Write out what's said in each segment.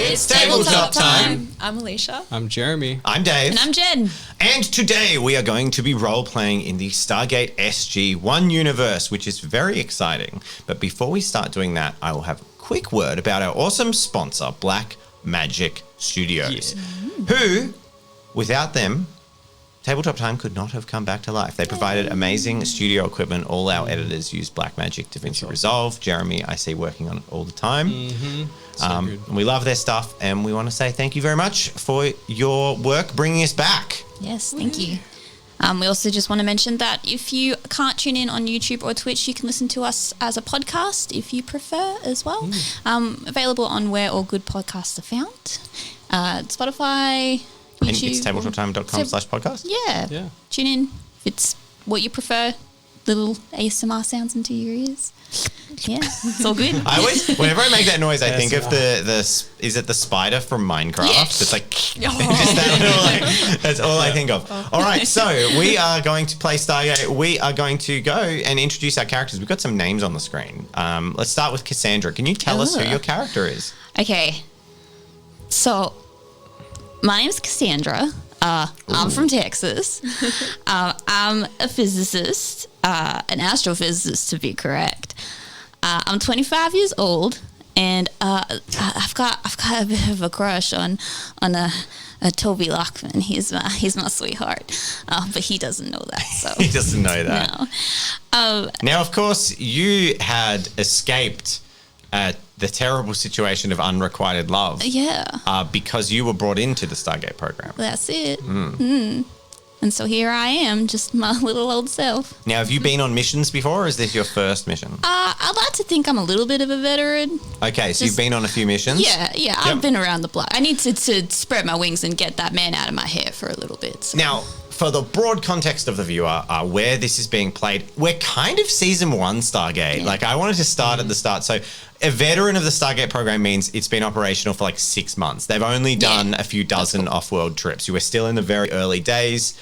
It's tabletop time. I'm Alicia. I'm Jeremy. I'm Dave. And I'm Jen. And today we are going to be role-playing in the Stargate SG-1 universe, which is very exciting. But before we start doing that, I will have a quick word about our awesome sponsor, Black Magic Studios, who, without them, Tabletop Time could not have come back to life. They provided amazing studio equipment. All our editors use Blackmagic, DaVinci Resolve. Jeremy, I see working on it all the time. We love their stuff, and we want to say thank you very much for your work bringing us back. Yes, thank you. We also just want to mention that if you can't tune in on YouTube or Twitch, you can listen to us as a podcast if you prefer as well. Available on where all good podcasts are found. Spotify, YouTube. And it's tabletoptime.com/podcast. Yeah. Tune in if it's what you prefer. Little ASMR sounds into your ears. Yeah, it's all good. I always, whenever I make that noise, I think of the is it the spider from Minecraft? Yes. It's like, that's all I think of. All right, so we are going to play Stargate. We are going to go and introduce our characters. We've got some names on the screen. Let's start with Cassandra. Can you tell us who your character is? Okay. So, my name's Cassandra. I'm from Texas. I'm a physicist, an astrophysicist to be correct. I'm 25 years old, and I've got a bit of a crush on a Toby Lockman. He's my sweetheart, but he doesn't know that. So He doesn't know that. No. Now, of course, you had escaped the terrible situation of unrequited love. Yeah. Because you were brought into the Stargate program. That's it. And so here I am, just my little old self. Now, have you been on missions before, or is this your first mission? I'd like to think I'm a little bit of a veteran. Okay, so you've been on a few missions? Yeah, I've been around the block. I need to spread my wings and get that man out of my hair for a little bit. So. Now, for the broad context of the viewer, where this is being played, we're kind of season 1 Stargate. Yeah. Like, I wanted to start at the start. So a veteran of the Stargate program means it's been operational for like 6 months. They've only done a few dozen off-world trips. You were still in the very early days.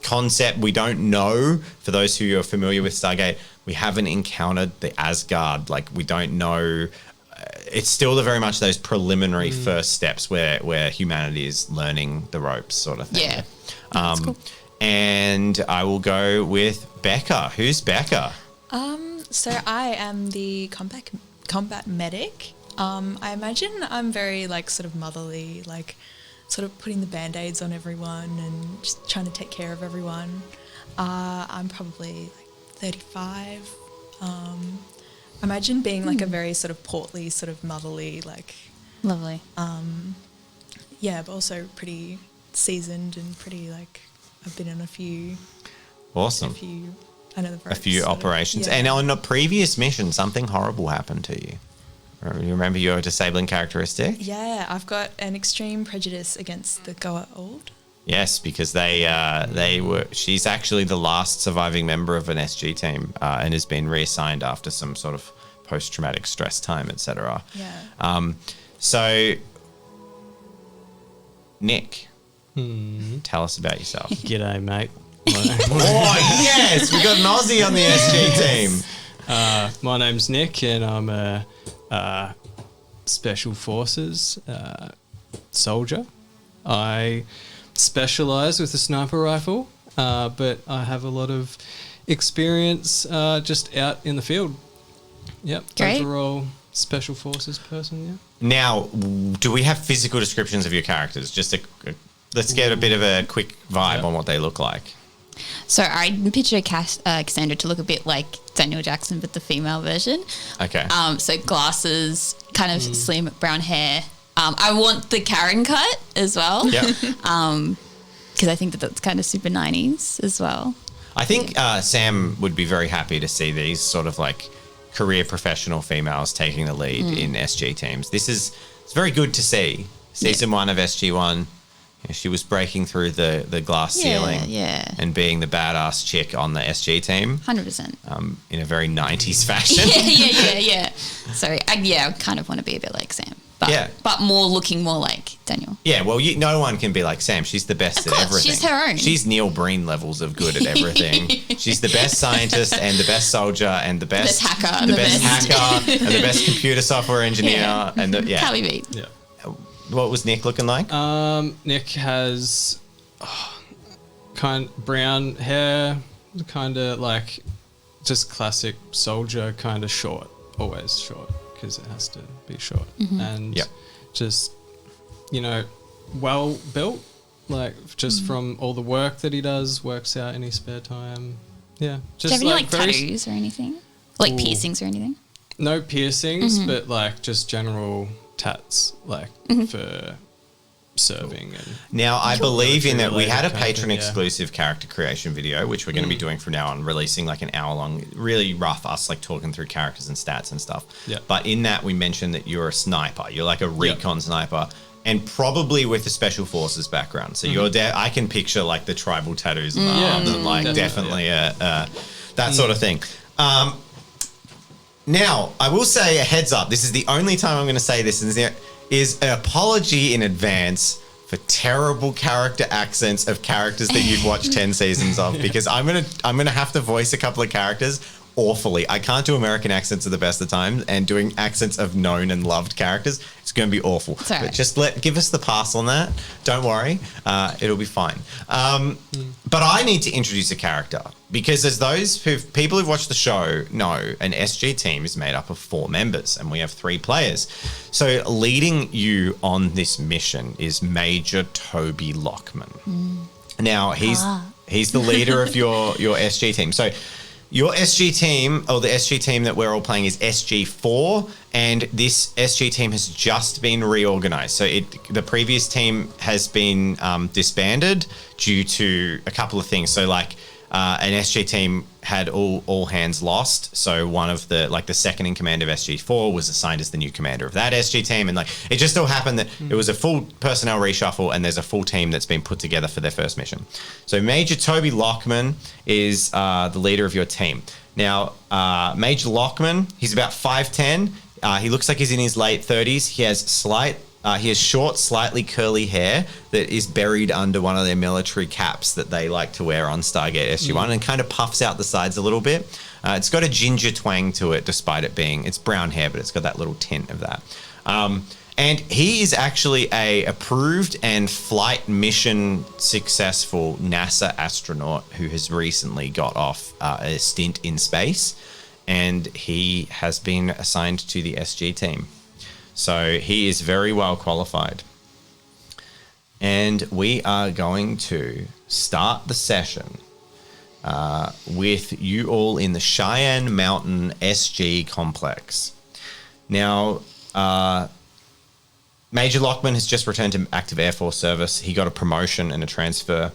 Concept, we don't know. For those who are familiar with Stargate, we haven't encountered the Asgard. Like, we don't know. It's still very much those preliminary first steps where humanity is learning the ropes, sort of thing. Yeah. That's cool. And I will go with Becca. Who's Becca? So I am the combat medic. I imagine I'm very sort of motherly, sort of putting the band-aids on everyone and just trying to take care of everyone. I'm probably 35. Imagine being a very sort of portly, sort of motherly, Lovely. yeah, but also pretty seasoned and pretty I've been on a few. Awesome. A few operations. Yeah. And on a previous mission, something horrible happened to you. You remember your disabling characteristic? Yeah, I've got an extreme prejudice against the Goa'uld. Yes, because she's actually the last surviving member of an SG team and has been reassigned after some sort of post-traumatic stress time, etc. Yeah. So, Nick, tell us about yourself. G'day, mate. Oh, yes, we got an Aussie on the SG team. My name's Nick, and I'm a Special Forces soldier. I specialise with a sniper rifle, but I have a lot of experience just out in the field. Yep, Great. overall Special Forces person, yeah. Now, do we have physical descriptions of your characters? Let's get a bit of a quick vibe on what they look like. So I picture Cassandra to look a bit like Daniel Jackson, but the female version. Okay. So glasses, kind of slim brown hair. I want the Karen cut as well. Yeah. Because I think that's kind of super 90s as well. I think Sam would be very happy to see these sort of career professional females taking the lead in SG teams. It's very good to see. Season 1 of SG-1. She was breaking through the glass ceiling and being the badass chick on the SG team. 100%. In a very 90s fashion. yeah. Sorry. I kind of want to be a bit like Sam. But Yeah. But looking more like Daniel. Yeah, well, no one can be like Sam. She's the best Of at course, everything. she's her own. She's Neil Breen levels of good at everything. She's the best scientist and the best soldier and the best hacker. the best hacker and the best computer software engineer. Yeah. And Can't be beat. Yeah. What was Nick looking like? Nick has kind brown hair, kind of like just classic soldier, kind of short, always short because it has to be short, and Yep. just well built, like just from all the work that he does, works out in his spare time. Yeah, Do you just have any like very tattoos or anything? Like Ooh. piercings or anything? no piercings, but like just general tats, like for serving and. Now, I believe in that we had a Military-related kind of patron thing, yeah. exclusive character creation video, which we're going to be doing from now on, releasing like an hour long, really rough, us like talking through characters and stats and stuff. Yeah. But in that, we mentioned that you're a sniper. You're like a recon sniper. And probably with a special forces background. So you're I can picture like the tribal tattoos on the arms and like definitely that sort of thing. Now, I will say a heads up. This is the only time I'm going to say this, is an apology in advance for terrible character accents of characters that you've watched 10 seasons of, because I'm gonna have to voice a couple of characters awfully. I can't do American accents at the best of times, and doing accents of known and loved characters, it's going to be awful. Sorry. But just give us the pass on that. Don't worry, it'll be fine. But I need to introduce a character, because as people who've watched the show know, an SG team is made up of 4 members, and we have 3 players. So leading you on this mission is Major Toby Lockman. Now he's the leader of your SG team. So your SG team, or the SG team that we're all playing, is SG4, and this SG team has just been reorganized. So the previous team has been disbanded due to a couple of things. So like an SG team had all hands lost. So one of the second in command of SG4 was assigned as the new commander of that SG team, and like it just so happened that it was a full personnel reshuffle, and there's a full team that's been put together for their first mission. So Major Toby Lockman is the leader of your team. Now, Major Lockman, he's about 5'10". He looks like he's in his late 30s. He has short, slightly curly hair that is buried under one of their military caps that they like to wear on Stargate SG-1 and kind of puffs out the sides a little bit. It's got a ginger twang to it, despite it's brown hair, but it's got that little tint of that. And he is actually a approved and flight mission successful NASA astronaut who has recently got off a stint in space, and he has been assigned to the SG team. So he is very well qualified. And we are going to start the session with you all in the Cheyenne Mountain SG complex. Now, Major Lockman has just returned to active Air Force service. He got a promotion and a transfer.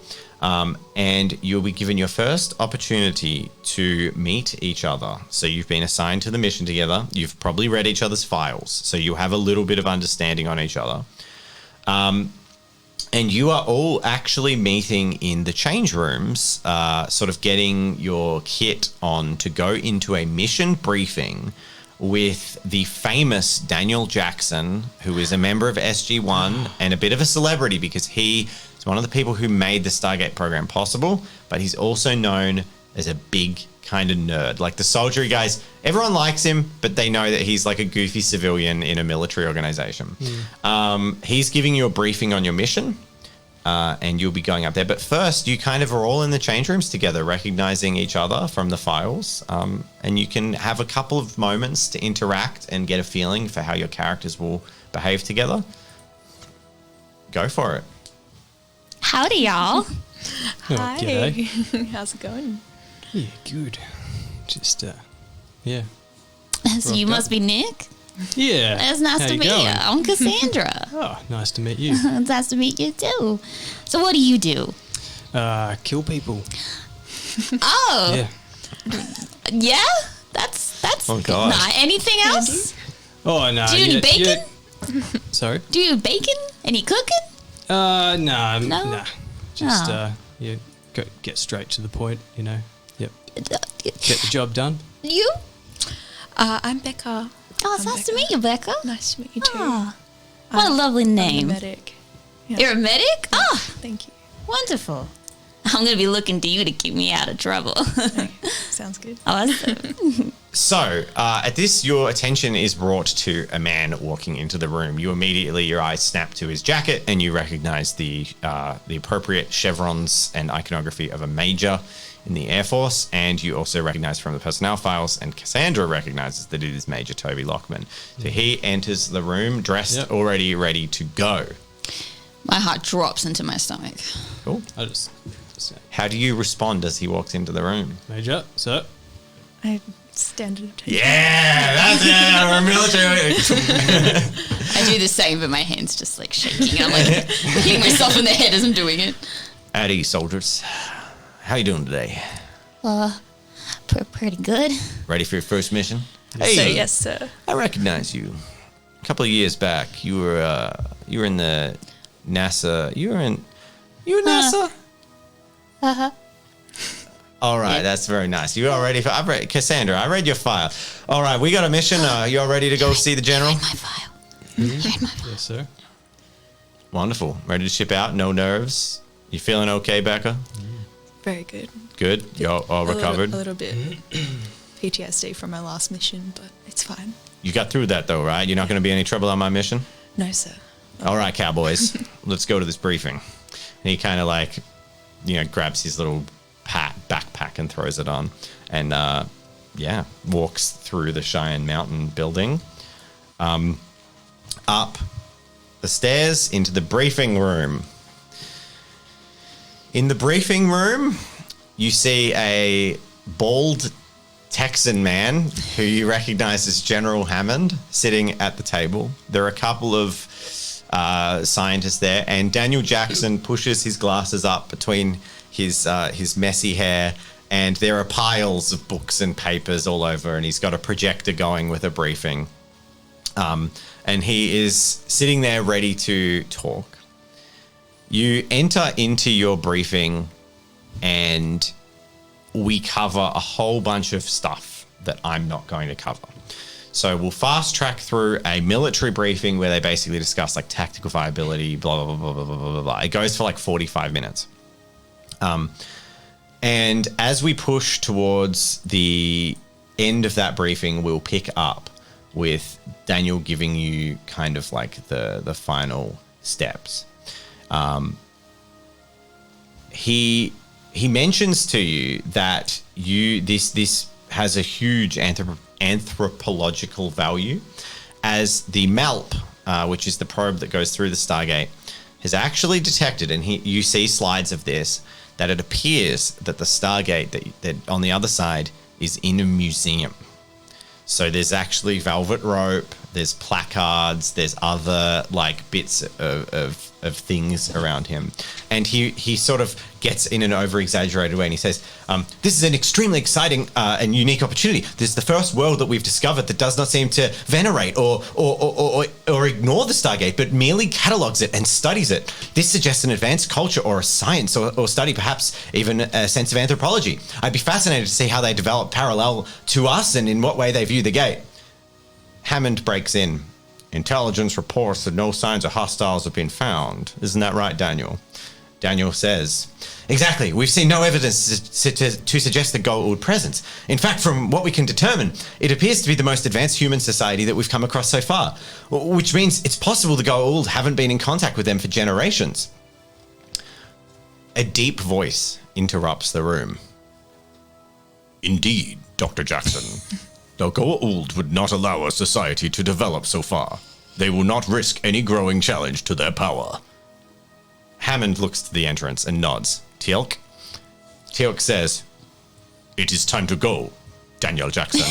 And you'll be given your first opportunity to meet each other. So you've been assigned to the mission together. You've probably read each other's files, so you have a little bit of understanding on each other. And you are all actually meeting in the change rooms, sort of getting your kit on to go into a mission briefing with the famous Daniel Jackson, who is a member of SG-1 and a bit of a celebrity because he is one of the people who made the Stargate program possible, but he's also known as a big kind of nerd. Like the soldiery guys, everyone likes him, but they know that he's like a goofy civilian in a military organization. He's giving you a briefing on your mission, and you'll be going up there. But first, you kind of are all in the change rooms together, recognizing each other from the files, and you can have a couple of moments to interact and get a feeling for how your characters will behave together. Go for it. Howdy, y'all. Hi. G'day. How's it going? Yeah, good. Just, yeah. So you must be Nick? Yeah. It's nice How to you meet you. going? I'm Cassandra. Oh, nice to meet you. It's nice to meet you too. So what do you do? Kill people. Oh, Yeah. yeah? That's Oh, gosh. Nah, anything else? Oh, no. Do you eat bacon? Sorry? Do you bacon? Any cooking? No. No? Nah. Just, Oh. yeah, get straight to the point, you know. Yep. Get Get the job done. You? I'm Becca. Oh, it's I'm nice to meet you, Becca. Nice to meet you too. Ah. What a lovely I'm a name. medic. Yeah. You're a medic? Oh, Thank you. wonderful. I'm going to be looking to you to keep me out of trouble. Okay, sounds good. Awesome. So, at this, your attention is brought to a man walking into the room. You immediately, your eyes snap to his jacket, and you recognize the appropriate chevrons and iconography of a major in the Air Force, and you also recognize from the personnel files, and Cassandra recognizes that it is Major Toby Lockman. So he enters the room dressed, already ready to go. My heart drops into my stomach. Cool. I just How do you respond as he walks into the room? Major, sir. I stand at attention. Yeah, that's it. We're military. I do the same, but my hand's just like shaking. I'm like hitting myself in the head as I'm doing it. At ease, soldiers. How you doing today? Pretty good. Ready for your first mission? So yes, sir. I recognize you. A couple of years back, you were in the NASA. You were NASA. All right, that's very nice. You all ready for? Cassandra, I read your file. All right, we got a mission. You all ready to go see the general? My file. Read my file. Yes, sir. Wonderful. Ready to ship out? No nerves. You feeling okay, Becca? Very good. Good. You're all recovered. A little bit PTSD from my last mission, but it's fine. You got through that though, right? You're not going to be any trouble on my mission. No, sir. All right, cowboys, let's go to this briefing. And he kind of like, grabs his little backpack and throws it on, and walks through the Cheyenne Mountain building, up the stairs into the briefing room. In the briefing room, you see a bald Texan man who you recognize as General Hammond sitting at the table. There are a couple of scientists there, and Daniel Jackson pushes his glasses up between his messy hair, and there are piles of books and papers all over, and he's got a projector going with a briefing. And he is sitting there ready to talk. You enter into your briefing, and we cover a whole bunch of stuff that I'm not going to cover. So we'll fast track through a military briefing where they basically discuss like tactical viability, blah, blah, blah, blah, blah, blah, blah, blah. It goes for like 45 minutes. And as we push towards the end of that briefing, we'll pick up with Daniel giving you kind of like the final steps. He mentions to you that this has a huge anthropological value, as the MALP, which is the probe that goes through the Stargate, has actually detected, and you see slides of this, that it appears that the Stargate that on the other side is in a museum. So there's actually velvet rope, there's placards, there's other like bits of things around him. And he sort of gets in an over-exaggerated way, and he says, this is an extremely exciting and unique opportunity. This is the first world that we've discovered that does not seem to venerate or ignore the Stargate, but merely catalogues it and studies it. This suggests an advanced culture or a science or study, perhaps even a sense of anthropology. I'd be fascinated to see how they develop parallel to us and in what way they view the gate. Hammond breaks in. Intelligence reports that no signs of hostiles have been found. Isn't that right, Daniel? Daniel says, exactly. We've seen no evidence to suggest the Goa'uld presence. In fact, from what we can determine, it appears to be the most advanced human society that we've come across so far, which means it's possible the Goa'uld haven't been in contact with them for generations. A deep voice interrupts the room. Indeed, Dr. Jackson. The Goa'uld would not allow a society to develop so far. They will not risk any growing challenge to their power. Hammond looks to the entrance and nods. Teal'c? Teal'c says, it is time to go, Daniel Jackson.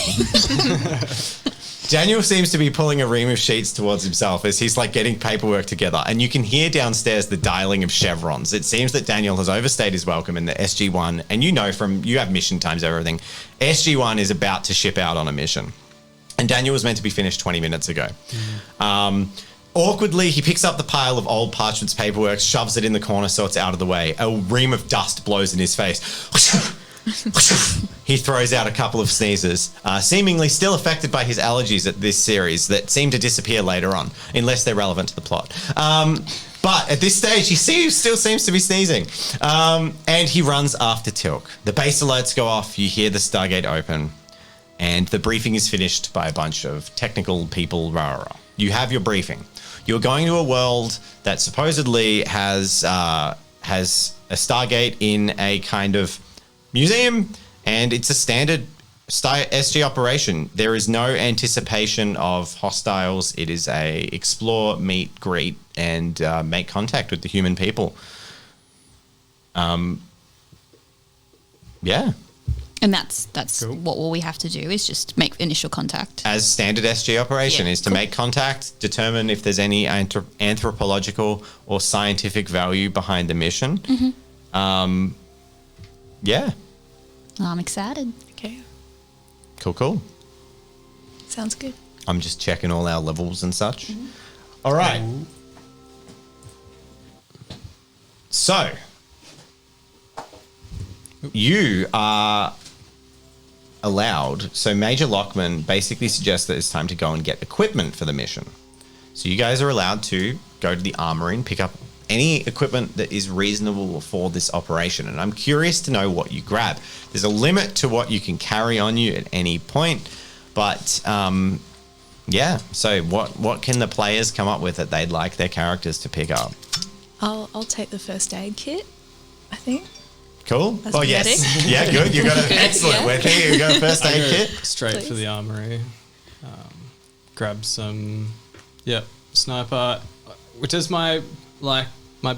Daniel seems to be pulling a ream of sheets towards himself as he's like getting paperwork together, and you can hear downstairs the dialing of chevrons. It seems that Daniel has overstayed his welcome in the SG-1, and you have mission times, everything. SG-1 is about to ship out on a mission, and Daniel was meant to be finished 20 minutes ago. Awkwardly, he picks up the pile of old parchment's paperwork, shoves it in the corner so it's out of the way. A ream of dust blows in his face. he throws out a couple of sneezes, seemingly still affected by his allergies at this series that seem to disappear later on, unless they're relevant to the plot. But at this stage, he still seems to be sneezing. And he runs after Tilk. The base alerts go off. You hear the Stargate open. And the briefing is finished by a bunch of technical people. Rah, rah. You have your briefing. You're going to a world that supposedly has a Stargate in a kind of museum. And it's a standard SG operation. There is no anticipation of hostiles. It is a explore, meet, greet, and make contact with the human people. Yeah. And that's Cool. what will we have to do is just make initial contact. As standard SG operation is to cool. make contact, determine if there's any anthropological or scientific value behind the mission. Yeah. I'm excited. Okay. Cool. Sounds good. I'm just checking all our levels and such. All right. So, you are allowed. So, Major Lockman basically suggests that it's time to go and get equipment for the mission. So, you guys are allowed to go to the Armory and pick up any equipment that is reasonable for this operation. And I'm curious to know what you grab. There's a limit to what you can carry on you at any point. But, yeah. So, what can the players come up with that they'd like their characters to pick up? I'll take the first aid kit, I think. Cool. As Oh, a yes. medic. Yeah, good. You got it. Good, Excellent. yeah. We're here. You got a first I aid go kit. straight for Please. the armory. Grab some, sniper. Which is my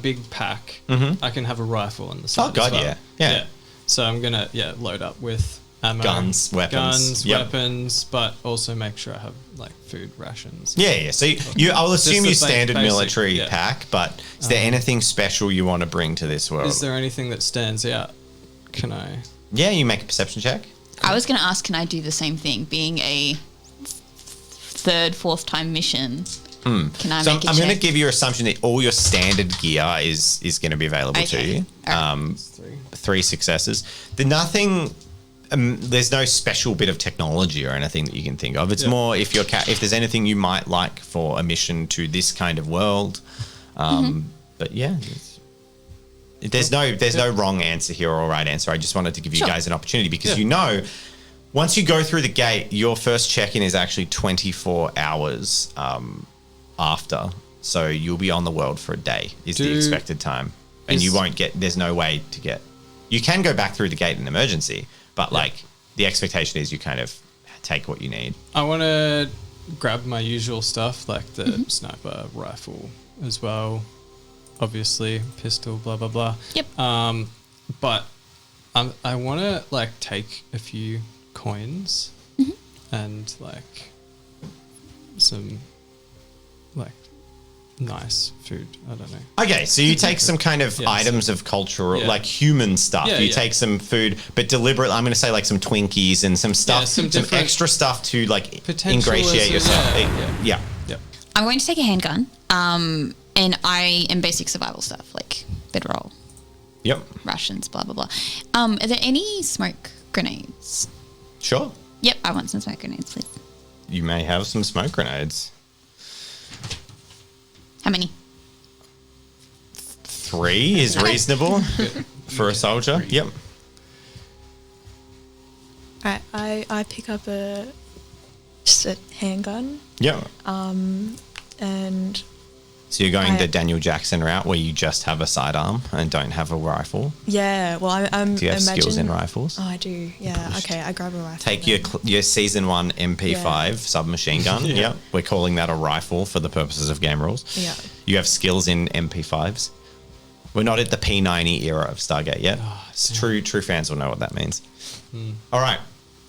big pack. I can have a rifle on the side. Oh, God, as well. yeah. So I'm gonna load up with ammo, Guns, weapons. Yep. weapons, but also make sure I have food rations. Yeah. So I'll assume the you standard basic, military yeah. pack, but is there anything special you want to bring to this world? Is there anything that stands out? Can I? Yeah, you make a perception check. I was going to ask, can I do the same thing? Being a third, fourth time mission, can I So make a I'm going to check? give your assumption that all your standard gear is going to be available to Okay. you. All right. It's 3. 3 successes. There's no special bit of technology or anything that you can think of. It's more if there's anything you might like for a mission to this kind of world. But yeah, there's no wrong answer here or right answer. I just wanted to give you Sure. guys an opportunity because once you go through the gate, your first check-in is actually 24 hours after. So you'll be on the world for a day is the expected time. And you won't there's no way to get, you can go back through the gate in emergency, but the expectation is you kind of take what you need. I want to grab my usual stuff like the sniper rifle as well. Obviously, pistol, blah blah blah. Yep. But I want to take a few coins and some nice food. I don't know. Okay, so you take some kind of Yeah, items of cultural, yeah. human stuff. Yeah, you yeah. take some food, but deliberately, I'm going to say some Twinkies and some stuff, some some different extra stuff to potential ingratiate as a- yourself. yeah. Yeah. I'm going to take a handgun, and I am basic survival stuff like bedroll, Yep. rations, blah blah blah. Are there any smoke grenades? Sure. Yep, I want some smoke grenades, please. You may have some smoke grenades. How many? 3 is reasonable for a soldier. Yep. Alright, I pick up just a handgun, Yep. and So you're going the I- Daniel Jackson route where you just have a sidearm and don't have a rifle. yeah, well, I'm Do you have skills in imagine- rifles? Oh, I do. Yeah. Okay, I grab a rifle. Take then. your season 1 MP5 Yeah. submachine gun. Yeah. Yep. We're calling that a rifle for the purposes of game rules. Yeah. You have skills in MP5s. We're not at the P90 era of Stargate yet. True fans will know what that means. All right.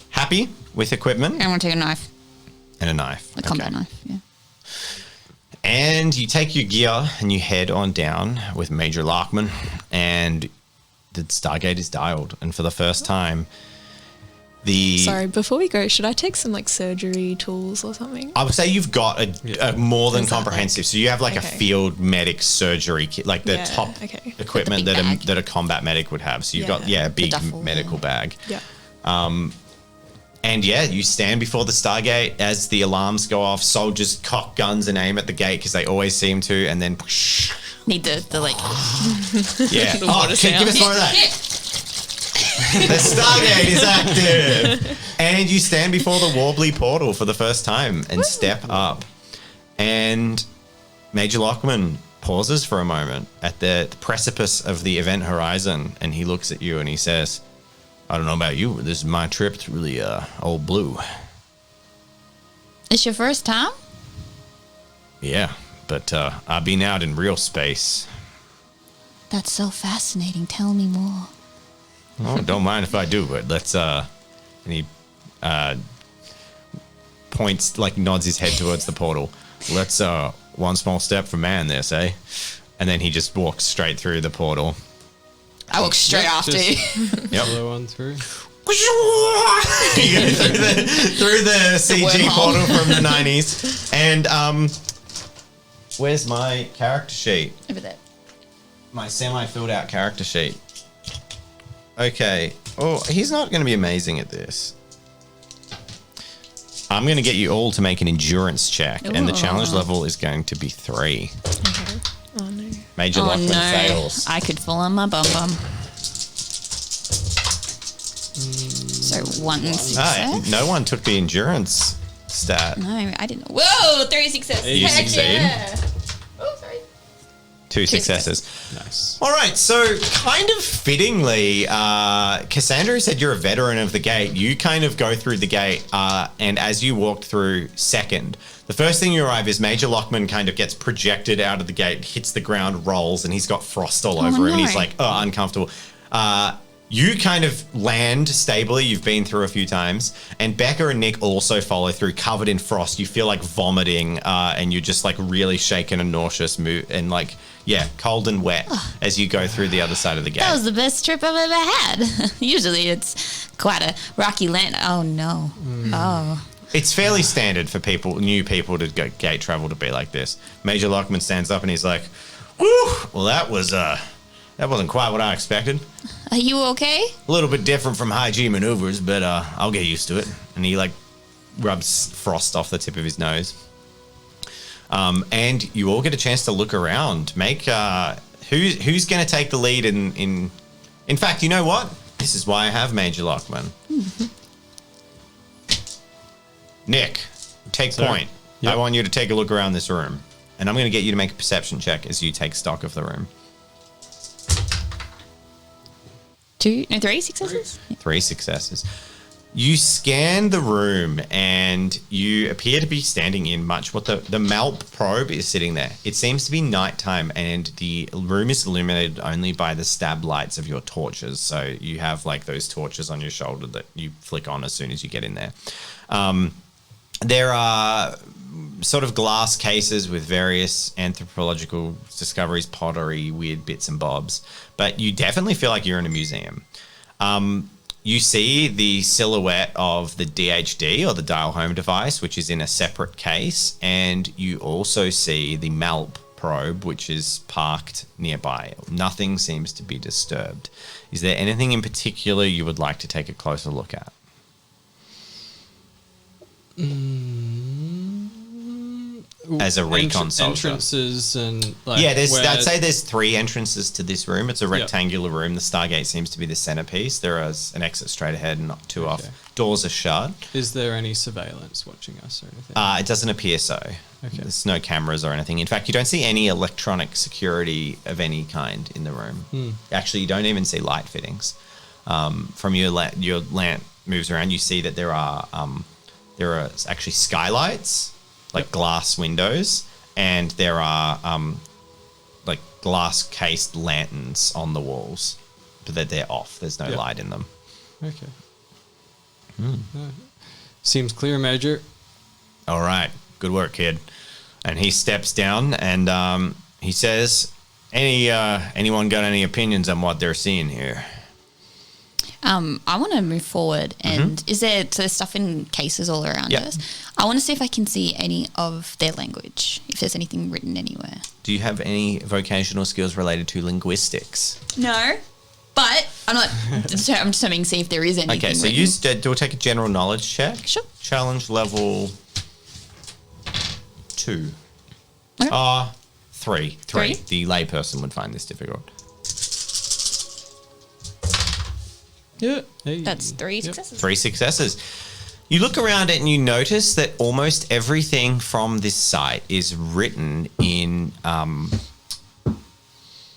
Happy with equipment I want to take a knife, and a knife. a combat knife. Yeah. And you take your gear and you head on down with Major Larkman, and the Stargate is dialed. And for the first time, Sorry, before we go, should I take some surgery tools or something? I would say you've got a more than Is that comprehensive. So you have a Okay. field medic surgery kit, the Yeah, top okay. equipment With the big bag. that a combat medic would have. So you've got Yeah. a big duffel, medical yeah. bag. Yeah. And yeah, you stand before the Stargate as the alarms go off. Soldiers cock guns and aim at the gate because they always seem to, and then Need the like. yeah. The water sound. Give us more of that. The Stargate is active, and you stand before the Warbly portal for the first time and step up. And Major Lockman pauses for a moment at the precipice of the event horizon, and he looks at you and he says, I don't know about you, but this is my trip through the old blue. It's your first time? Yeah, but I've been out in real space. That's so fascinating. Tell me more. Oh, don't mind if I do, but let's and he points, like nods his head towards the portal. Let's one small step for man, they say. And then he just walks straight through the portal. I walk straight after you. Yep. Follow on through. You go through the CG wormhole. portal from the 90s. And where's my character sheet? Over there. My semi-filled out character sheet. Okay. Oh, he's not going to be amazing at this. I'm going to get you all to make an endurance check, and the challenge level is going to be 3. Oh no. Major Lockman fails. I could fall on my bum bum. So 1 success. Ah, no one took the endurance stat. No, I didn't. Whoa, 3 successes. You Heck succeed. yeah. Oh, sorry. 2 successes. Nice. All right, so kind of fittingly, Cassandra said you're a veteran of the gate. You kind of go through the gate, and as you walk through second, the first thing you arrive is Major Lockman kind of gets projected out of the gate, hits the ground, rolls, and he's got frost all over him, and he's no. like, oh, uncomfortable. You kind of land stably. You've been through a few times. And Becca and Nick also follow through, covered in frost. You feel like vomiting, and you're just like really shaken and nauseous, and like, yeah, cold and wet as you go through the other side of the gate. That was the best trip I've ever had. Usually it's quite a rocky land. Oh, no. Oh. It's fairly standard for new people to go gate travel to be like this. Major Lockman stands up and he's like, whew, well, that wasn't quite what I expected. Are you okay? A little bit different from high G maneuvers, but I'll get used to it. And he like rubs frost off the tip of his nose. And you all get a chance to look around. Make who's going to take the lead in fact, you know what? This is why I have Major Lockman. Nick, take point. Yep. I want you to take a look around this room. And I'm going to get you to make a perception check as you take stock of the room. 3 successes? 3 successes. You scan the room and you appear to be standing in much what the MALP probe is sitting there. It seems to be nighttime and the room is illuminated only by the stab lights of your torches. So you have like those torches on your shoulder that you flick on as soon as you get in there. There are sort of glass cases with various anthropological discoveries, pottery, weird bits and bobs. But you definitely feel like you're in a museum. You see the silhouette of the DHD or the dial home device, which is in a separate case. And you also see the MALP probe, which is parked nearby. Nothing seems to be disturbed. Is there anything in particular you would like to take a closer look at? As a recon soldier. Entrances and like Yeah, I'd say there's 3 entrances to this room. It's a rectangular room. The Stargate seems to be the centerpiece. There is an exit straight ahead and 2 off. Doors are shut. Is there any surveillance watching us or anything? It doesn't appear so. Okay. There's no cameras or anything. In fact, you don't see any electronic security of any kind in the room. Actually, you don't even see light fittings. From your lamp moves around, you see that there are actually skylights, like glass windows, and there are like glass cased lanterns on the walls, but they're off. There's no light in them. Okay. Seems clear, Major. All right, good work, kid. And he steps down and he says, anyone got any opinions on what they're seeing here? I want to move forward, and is there stuff in cases all around us? I want to see if I can see any of their language, if there's anything written anywhere. Do you have any vocational skills related to linguistics? No. But I'm determining to see if there is anything. Okay, so we'll take a general knowledge check. Sure. Challenge level 2. Okay. 3. The layperson would find this difficult. Yeah. Hey. That's 3 successes. 3 successes. You look around it and you notice that almost everything from this site is written in,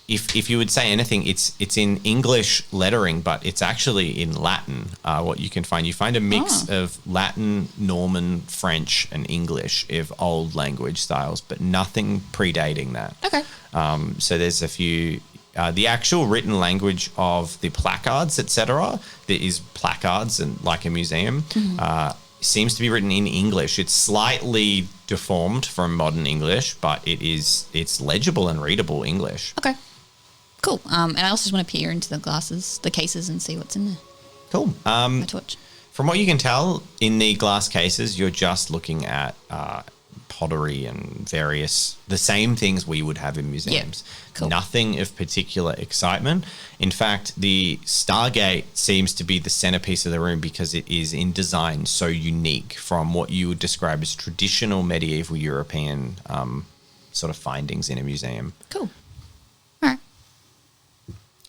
if you would say anything, it's in English lettering, but it's actually in Latin. What you can find, you find a mix of Latin, Norman, French, and English of old language styles, but nothing predating that. Okay. So there's a few. The actual written language of the placards, etc., there is placards and like a museum, seems to be written in English. It's slightly deformed from modern English, but it's legible and readable English. Okay. Cool. And I also just want to peer into the cases, and see what's in there. Cool. My torch. From what you can tell, in the glass cases, you're just looking at pottery and the same things we would have in museums. Yeah. Cool. Nothing of particular excitement. In fact, the Stargate seems to be the centerpiece of the room because it is in design so unique from what you would describe as traditional medieval European sort of findings in a museum. Cool. All right.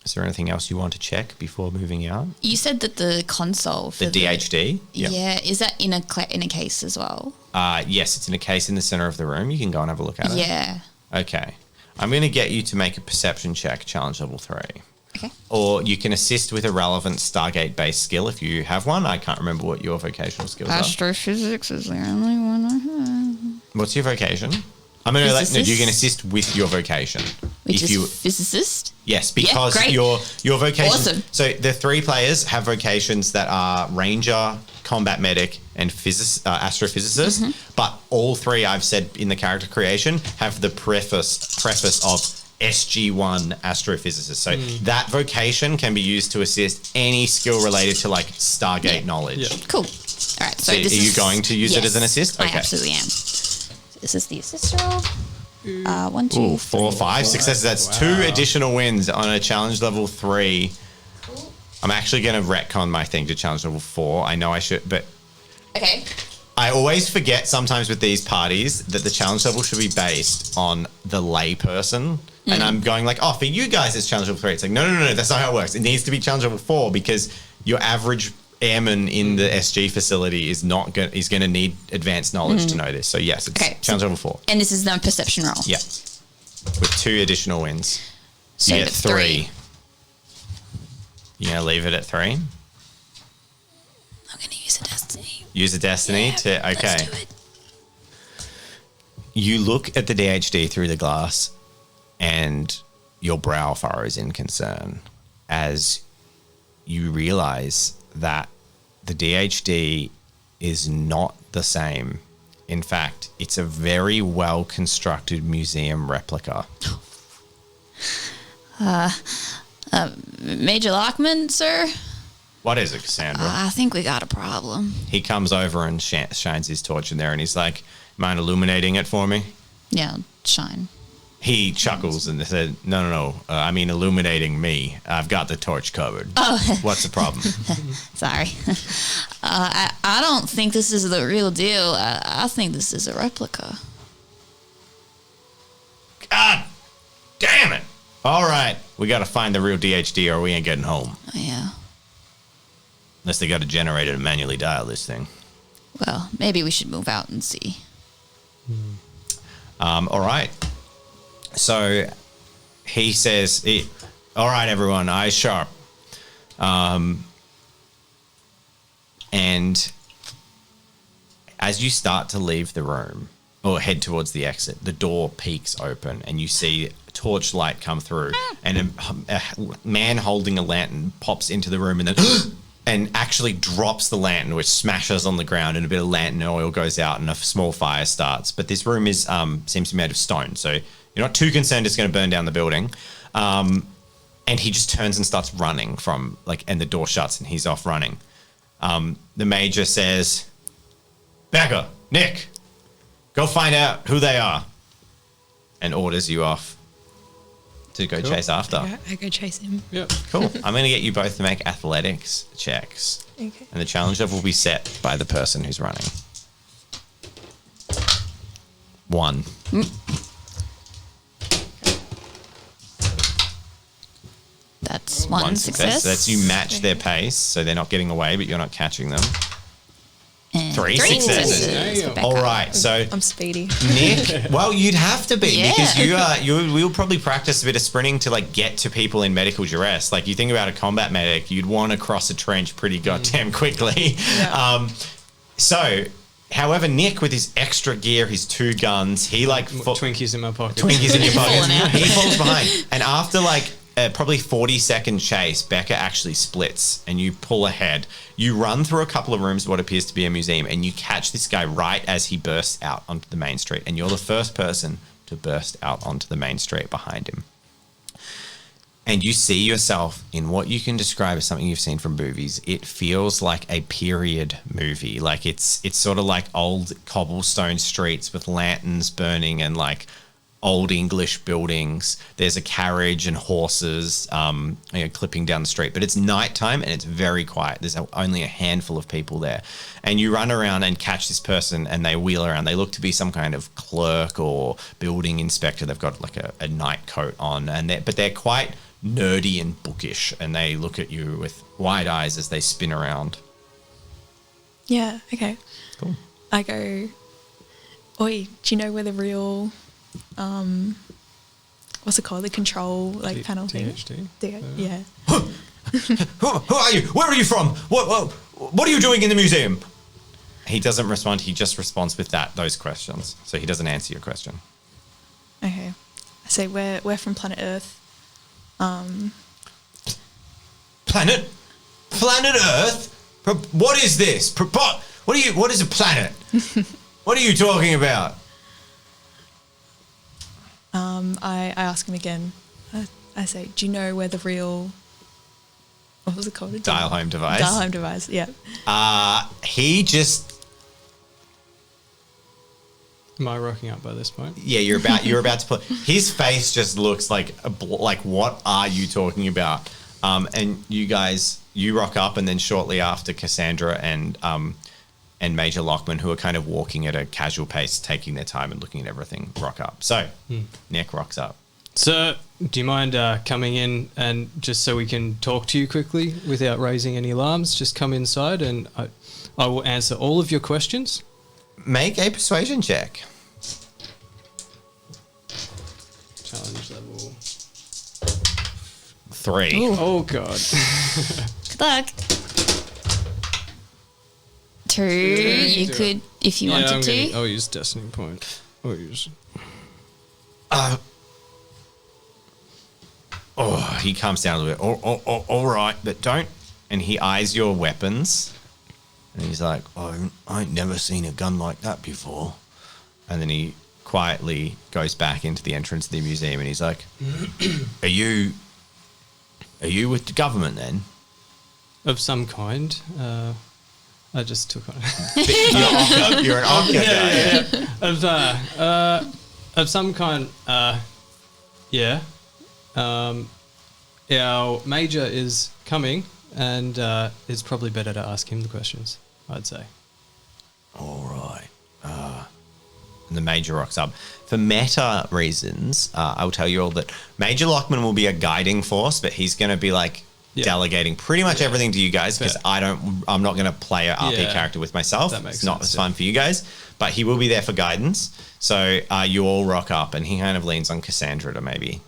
Is there anything else you want to check before moving out? You said that the console for The DHD? Yep. Yeah. Is that in a case as well? Yes, it's in a case in the center of the room. You can go and have a look at it. Yeah. Okay. I'm going to get you to make a perception check, challenge level 3. Okay. Or you can assist with a relevant Stargate-based skill if you have one. I can't remember what your vocational skills are. Astrophysics is the only one I have. What's your vocation? I'm going to no, you can assist with your vocation. Which if is you, physicist? Yes, because great. your vocation. Awesome. So the 3 players have vocations that are ranger, combat medic, and astrophysicist. But all 3 I've said in the character creation have the preface of SG1 astrophysicist. So that vocation can be used to assist any skill related to like Stargate knowledge. Yeah. Cool. All right. So Are you going to use it as an assist? I Okay. absolutely am. This is the assist roll. 1, 2, 4, 5 successes. That's 2 additional wins on a challenge level 3. I'm actually going to retcon my thing to challenge level 4. I know I should, but Okay. I always forget sometimes with these parties that the challenge level should be based on the lay person. And I'm going like, oh, for you guys it's challenge level 3. It's like, no, that's not how it works. It needs to be challenge level 4 because your average airman in the SG facility is going to need advanced knowledge to know this. So yes, it's challenge level 4. And this is the perception roll. Yeah. With 2 additional wins. So you get 3. 3. You're going to leave it at 3? I'm going to use a destiny. Use a destiny to, okay. Let's do it. You look at the DHD through the glass and your brow furrows in concern as you realize that the DHD is not the same. In fact, it's a very well constructed museum replica. Major Lockman, sir? What is it, Cassandra? I think we got a problem. He comes over and shines his torch in there and he's like, mind illuminating it for me? Yeah, shine. He chuckles and said, no, I mean illuminating me. I've got the torch covered. Oh. What's the problem? Sorry. I don't think this is the real deal. I think this is a replica. God damn it. All right. We got to find the real DHD or we ain't getting home. Yeah. Unless they got a generator to manually dial this thing. Well, maybe we should move out and see. All right. So he says, all right, everyone, eyes sharp. And as you start to leave the room or head towards the exit, the door peeks open and you see a torchlight come through and a man holding a lantern pops into the room and then and actually drops the lantern, which smashes on the ground and a bit of lantern oil goes out and a small fire starts. But this room is seems to be made of stone, so you're not too concerned it's going to burn down the building. And he just turns and starts running and the door shuts and he's off running. The major says, Becca, Nick, go find out who they are, and orders you off to go Cool. chase after. I go chase him. Yep. Cool. I'm going to get you both to make athletics checks. Okay. And the challenge level will be set by the person who's running. 1. That's one success. So that's you match their pace, so they're not getting away, but you're not catching them. And 3 three successes. Damn. All right, so I'm speedy. Nick, well, you'd have to be Yeah. because we'll probably practice a bit of sprinting to like get to people in medical duress. Like you think about a combat medic, you'd want to cross a trench pretty goddamn quickly. Yeah. However, Nick with his extra gear, his 2 guns, he like Twinkies in my pocket. Twinkies in your Falling pocket. out. He falls behind, and after like probably 40-second chase, Becca actually splits, and you pull ahead. You run through a couple of rooms, what appears to be a museum, and you catch this guy right as he bursts out onto the main street, and you're the first person to burst out onto the main street behind him. And you see yourself in what you can describe as something you've seen from movies. It feels like a period movie. Like it's sort of like old cobblestone streets with lanterns burning and like old English buildings. There's a carriage and horses clipping down the street, but it's nighttime and it's very quiet. There's only a handful of people there, and you run around and catch this person, and they wheel around. They look to be some kind of clerk or building inspector. They've got like a night coat on, and they're quite nerdy and bookish, and they look at you with wide eyes as they spin around. Yeah. Okay. Cool. I go. Oi, do you know where the real, what's it called? The control panel thing. THD? Yeah. Who are you? Where are you from? What are you doing in the museum? He doesn't respond. He just responds with those questions. So he doesn't answer your question. Okay. I say we're from planet Earth. Planet Earth? What is this? What is a planet? What are you talking about? I ask him again. I say, do you know where the real, what was it called? Dial home device. Dial home device. Yeah. He just. Am I rocking up by this point? Yeah, you're about to put. His face just looks like what are you talking about? And you guys, you rock up, and then shortly after, Cassandra and Major Lockman, who are kind of walking at a casual pace, taking their time and looking at everything, rock up. So Nick rocks up. So, do you mind coming in and just so we can talk to you quickly without raising any alarms? Just come inside, and I will answer all of your questions. Make a persuasion check. Challenge level 3. Ooh. Oh god. Good luck. 2. You do could, if you wanted to. I'll use Destiny Point. He calms down a little bit. All right, but don't. And he eyes your weapons, and he's like, "I ain't never seen a gun like that before." And then he quietly goes back into the entrance of the museum, and he's like, Are you with the government then?" Of some kind. I just took on. You're an Ocker guy. Of some kind. Yeah. Our major is coming, and it's probably better to ask him the questions, I'd say. All right. And the Major rocks up. For meta reasons, I'll tell you all that Major Lockman will be a guiding force, but he's going to be like delegating pretty much everything to you guys, because I'm not going to play an RP character with myself. That makes it's not sense, as fun for you guys, but he will be there for guidance. So you all rock up, and he kind of leans on Cassandra to maybe.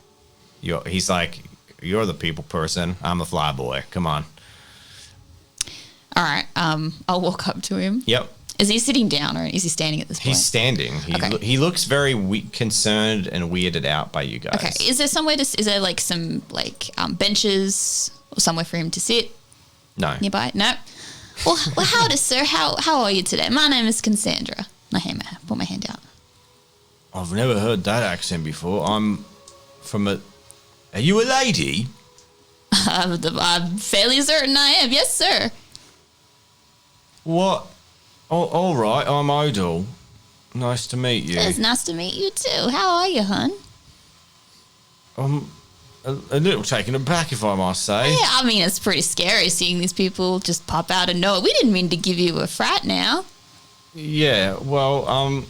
He's like, "You're the people person. I'm the fly boy. Come on." All right. I'll walk up to him. Yep. Is he sitting down or is he standing at this point? He's standing. He looks very concerned and weirded out by you guys. Okay. Is there somewhere is there like some benches or somewhere for him to sit No. nearby? No. Well, howdy, sir. How are you today? My name is Cassandra. Put my hand out. I've never heard that accent before. I'm from a... Are you a lady? I'm fairly certain I am. Yes, sir. What? Oh, all right. I'm Odell. Nice to meet you. It's nice to meet you too. How are you, hun? a little taken aback, if I must say. Yeah, I mean, it's pretty scary seeing these people just pop out of nowhere. We didn't mean to give you a frat now. Yeah, well,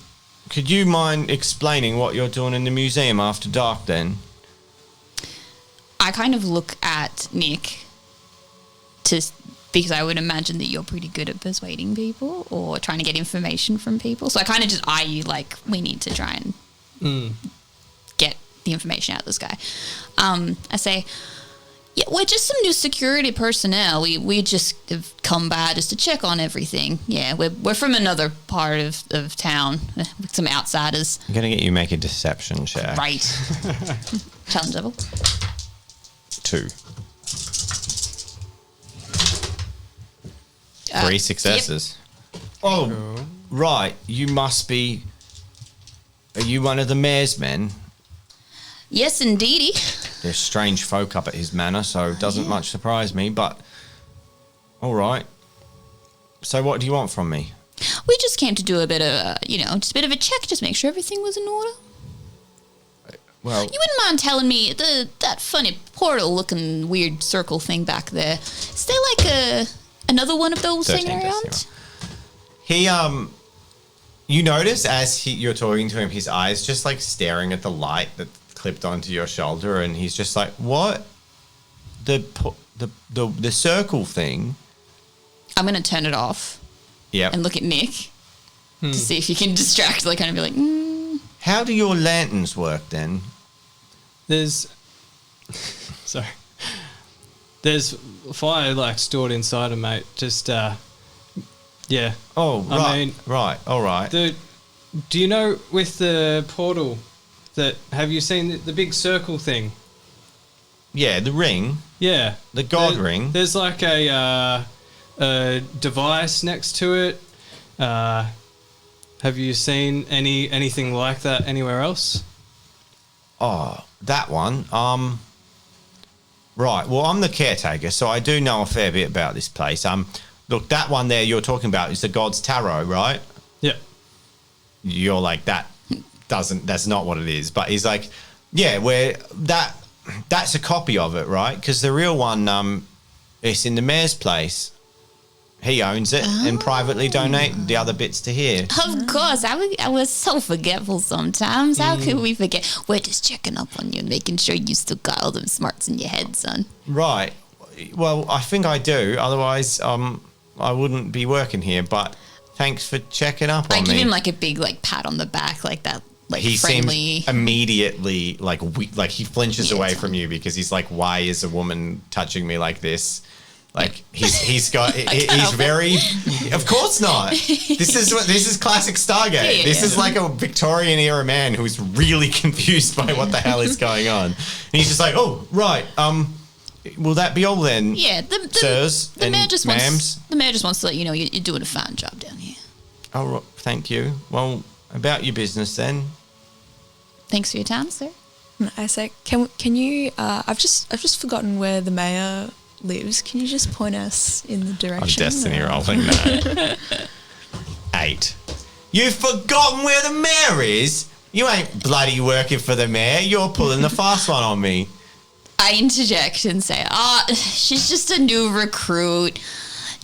could you mind explaining what you're doing in the museum after dark then? I kind of look at Nick because I would imagine that you're pretty good at persuading people or trying to get information from people. So I kind of just eye you like, we need to try and get the information out of this guy. I say, yeah, we're just some new security personnel. We just have come by just to check on everything. Yeah, we're from another part of town, with some outsiders. I'm going to get you to make a deception check. Right. Challenge level. 2. 3 successes. Yep. Oh, right. You must be... Are you one of the mayor's men? Yes, indeedy. There's strange folk up at his manor, so it doesn't much surprise me, but... All right. So what do you want from me? We just came to do a bit of, just a bit of a check, just make sure everything was in order. Well... You wouldn't mind telling me that funny portal-looking weird circle thing back there. Is there like another one of those hanging around? He, you notice as you're talking to him, his eyes just like staring at the light that clipped onto your shoulder, and he's just like, what? The circle thing? I'm going to turn it off. Yep. And look at Nick to see if you can distract, like kind of be like, How do your lanterns work then? There's fire like stored inside him, mate. Just yeah. Oh, right. I mean, right. All right. Do you know with the portal that have you seen the big circle thing? Yeah, the ring. Yeah, The god ring. There's like a device next to it. Have you seen anything like that anywhere else? Oh, that one. Right. Well, I'm the caretaker, so I do know a fair bit about this place. Look, that one there you're talking about is the God's Tarot, right? Yeah. You're like, that's not what it is. But he's like, yeah, that's a copy of it, right? Because the real one, it's in the mayor's place. He owns it and privately donated the other bits to here. of course, I was so forgetful sometimes. How could we forget? We're just checking up on you and making sure you still got all them smarts in your head, son. Right. Well, I think I do. Otherwise, I wouldn't be working here. But thanks for checking up on me. I give him like a big like pat on the back, like that, like He friendly. seems immediately like he flinches away from you because he's like, why is a woman touching me like this? Like he's very, of course not. This is classic Stargate. Yeah. This is like a Victorian era man who's really confused by what the hell is going on. And he's just like, oh right, will that be all then? Yeah, sirs the and mayor just ma'ams. the mayor just wants to let you know you're doing a fine job down here. Oh, thank you. Well, about your business then. Thanks for your time, sir. I say, can you? I've just forgotten where the mayor lives. Can you just point us in the I'm direction? destiny rolling that. 8. You've forgotten where the mayor is? You ain't bloody working for the mayor. You're pulling the fast one on me. I interject and say, she's just a new recruit.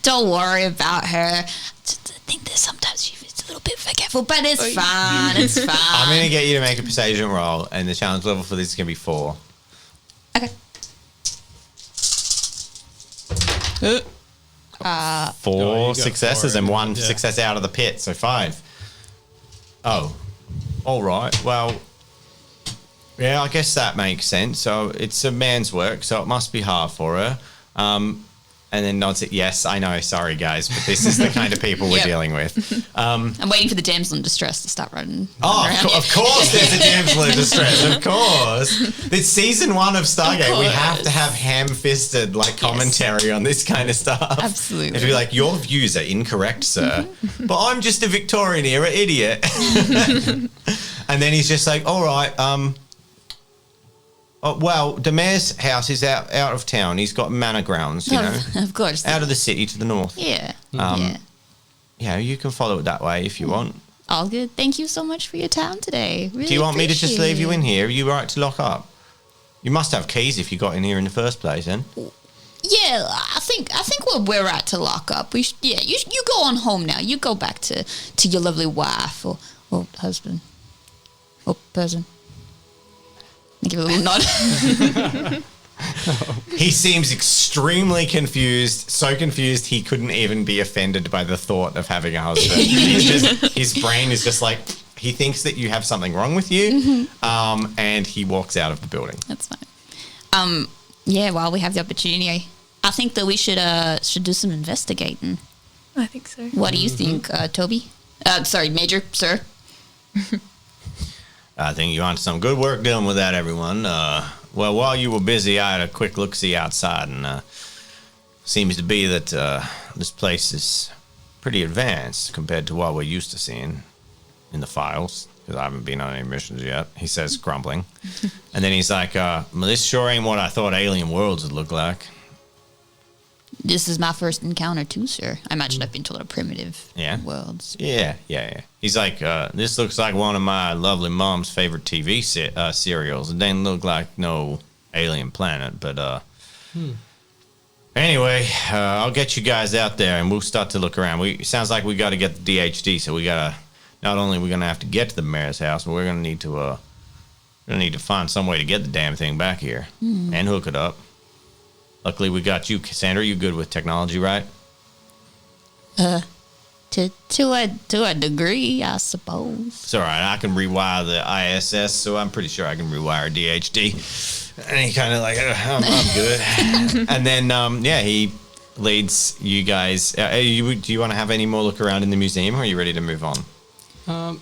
Don't worry about her. I think that sometimes she's a little bit forgetful, but it's fine. It's fine. I'm going to get you to make a persuasion roll, and the challenge level for this is going to be 4. Okay. 4 got successes 4, and 1 yeah. success out of the pit, so 5. Oh, all right. Well, yeah, I guess that makes sense. So it's a man's work, so it must be hard for her. And then nods it. Yes, I know. Sorry, guys, but this is the kind of people we're Yep. dealing with. I'm waiting for the damsel in distress to start running. Oh, around. of course there's a damsel in distress. Of course. It's season 1 of Stargate. We have to have ham-fisted like commentary on this kind of stuff. Absolutely. It'd be like, your views are incorrect, sir. But I'm just a Victorian era idiot. And then he's just like, all right, well, the mayor's house is out of town. He's got manor grounds, you know. Of course. Out of the city to the north. Yeah. Yeah, you can follow it that way if you want. All good. Thank you so much for your time today. Really Do you want me to just leave you in here? Are you right to lock up? You must have keys if you got in here in the first place, then. Yeah, I think we're right to lock up. You go on home now. You go back to your lovely wife or husband or person. I give a little nod. He seems extremely confused, so confused he couldn't even be offended by the thought of having a husband. His brain is just like, he thinks that you have something wrong with you, and he walks out of the building. That's fine. Yeah, while we have the opportunity, I think that we should do some investigating. I think so. What do you think, Toby? Sorry, Major, sir. I think you're on some good work dealing with that, everyone. Well, while you were busy, I had a quick look-see outside, and seems to be that this place is pretty advanced compared to what we're used to seeing in the files, because I haven't been on any missions yet, he says, grumbling. And then he's like, well, this sure ain't what I thought alien worlds would look like. This is my first encounter too, sir. I imagine I've been to a lot of primitive worlds. Yeah. He's like, this looks like one of my lovely mom's favorite TV serials. It doesn't look like no alien planet, but anyway, I'll get you guys out there and we'll start to look around. Sounds like we got to get the DHD, so we got to, not only we're going to have to get to the mayor's house, but we're going to need to find some way to get the damn thing back here and hook it up. Luckily, we got you, Cassandra. You good with technology, right? To a degree, I suppose. It's all right. I can rewire the ISS, so I'm pretty sure I can rewire DHD. And he kind of like, I'm good. And then, he leads you guys. Do you want to have any more look around in the museum, or are you ready to move on? Are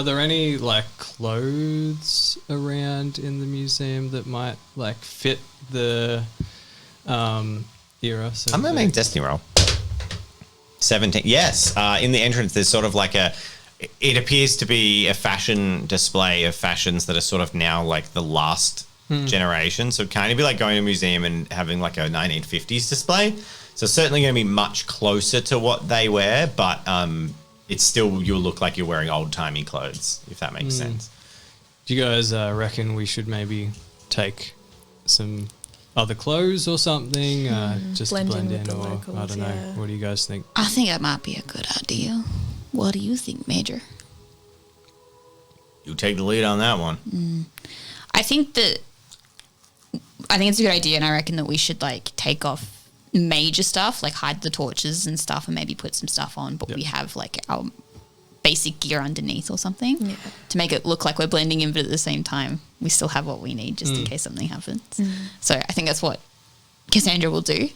there any like clothes around in the museum that might like fit the era? So I'm gonna make a destiny roll. 17. Yes. In the entrance, there's sort of like it appears to be a fashion display of fashions that are sort of now like the last generation. So kind of be like going to a museum and having like a 1950s display. So certainly going to be much closer to what they wear, but it's still, you'll look like you're wearing old-timey clothes, if that makes sense. Do you guys reckon we should maybe take some other clothes or something just to blend in, or locals, I don't know. What do you guys think? I think that might be a good idea. What do you think, Major? You take the lead on that one. I think it's a good idea, and I reckon that we should like take off major stuff, like hide the torches and stuff, and maybe put some stuff on, but we have like our basic gear underneath or something to make it look like we're blending in, but at the same time we still have what we need just in case something happens. So I think that's what Cassandra will do,